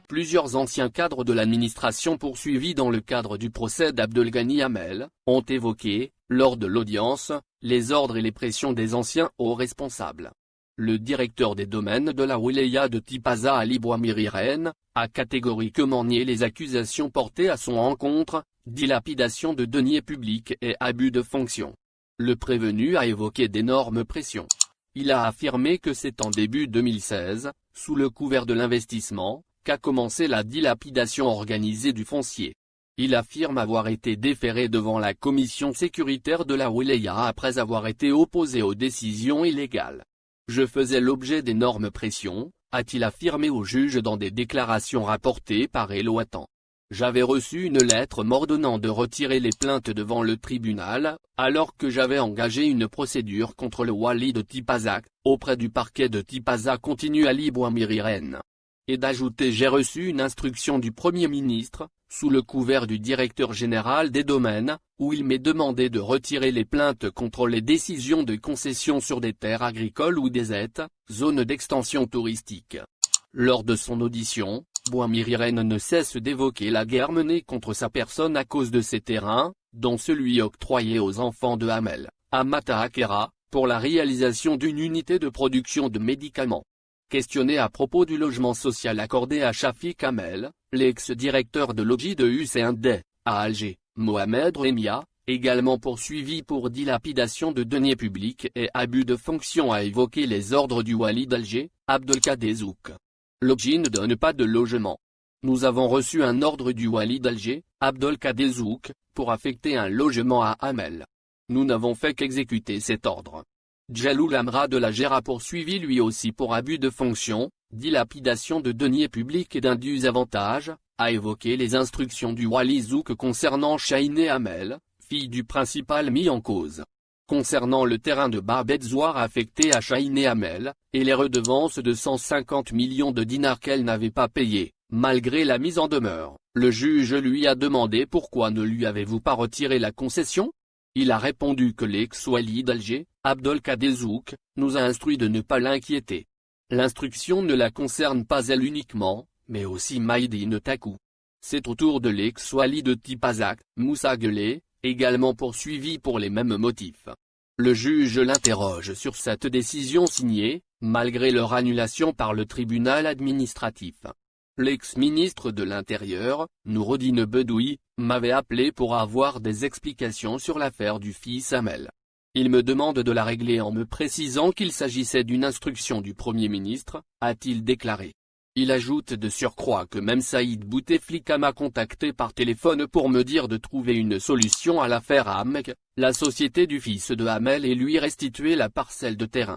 Plusieurs anciens cadres de l'administration poursuivis dans le cadre du procès d'Abdelghani Hamel, ont évoqué, lors de l'audience, les ordres et les pressions des anciens hauts responsables. Le directeur des domaines de la wilaya de Tipaza Ali Bouamiri Reine, a catégoriquement nié les accusations portées à son encontre, dilapidation de deniers publics et abus de fonction. Le prévenu a évoqué d'énormes pressions. Il a affirmé que c'est en début 2016, sous le couvert de l'investissement, qu'a commencé la dilapidation organisée du foncier. Il affirme avoir été déféré devant la commission sécuritaire de la wilaya après avoir été opposé aux décisions illégales. Je faisais l'objet d'énormes pressions, a-t-il affirmé au juge dans des déclarations rapportées par Eloatan. J'avais reçu une lettre m'ordonnant de retirer les plaintes devant le tribunal, alors que j'avais engagé une procédure contre le wali de Tipaza, auprès du parquet de Tipaza, continue Ali Bouamiri Reine. Et d'ajouter: j'ai reçu une instruction du Premier ministre, sous le couvert du directeur général des domaines, où il m'est demandé de retirer les plaintes contre les décisions de concession sur des terres agricoles ou des zones d'extension touristique. Lors de son audition, Bouamiri Reine ne cesse d'évoquer la guerre menée contre sa personne à cause de ces terrains, dont celui octroyé aux enfants de Hamel, à Mata Akera, pour la réalisation d'une unité de production de médicaments. Questionné à propos du logement social accordé à Shafik Hamel, l'ex-directeur de l'OGI de Hussein Dey, à Alger, Mohamed Remia, également poursuivi pour dilapidation de deniers publics et abus de fonction, a évoqué les ordres du wali d'Alger, Abdelkader Zouk. L'OGI ne donne pas de logement. Nous avons reçu un ordre du wali d'Alger, Abdelkader Zouk, pour affecter un logement à Hamel. Nous n'avons fait qu'exécuter cet ordre. Djaloul Amra de la Gera poursuivi lui aussi pour abus de fonction, dilapidation de deniers publics et d'indus avantages, a évoqué les instructions du wali Zouk concernant Chahine Hamel, fille du principal mis en cause. Concernant le terrain de Babet Zouar affecté à Chahine Hamel, et les redevances de 150 millions de dinars qu'elle n'avait pas payées, malgré la mise en demeure, le juge lui a demandé pourquoi ne lui avez-vous pas retiré la concession? Il a répondu que l'ex-wali d'Alger, Abdelkader Zouk, nous a instruit de ne pas l'inquiéter. L'instruction ne la concerne pas elle uniquement, mais aussi Maïdine Takou. C'est au tour de l'ex-wali de Tipaza, Moussa Guelleh, également poursuivi pour les mêmes motifs. Le juge l'interroge sur cette décision signée, malgré leur annulation par le tribunal administratif. L'ex-ministre de l'Intérieur, Noureddine Bedoui, m'avait appelé pour avoir des explications sur l'affaire du fils Hamel. Il me demande de la régler en me précisant qu'il s'agissait d'une instruction du Premier ministre, a-t-il déclaré. Il ajoute de surcroît que même Saïd Bouteflika m'a contacté par téléphone pour me dire de trouver une solution à l'affaire Hamek, la société du fils de Hamel, et lui restituer la parcelle de terrain.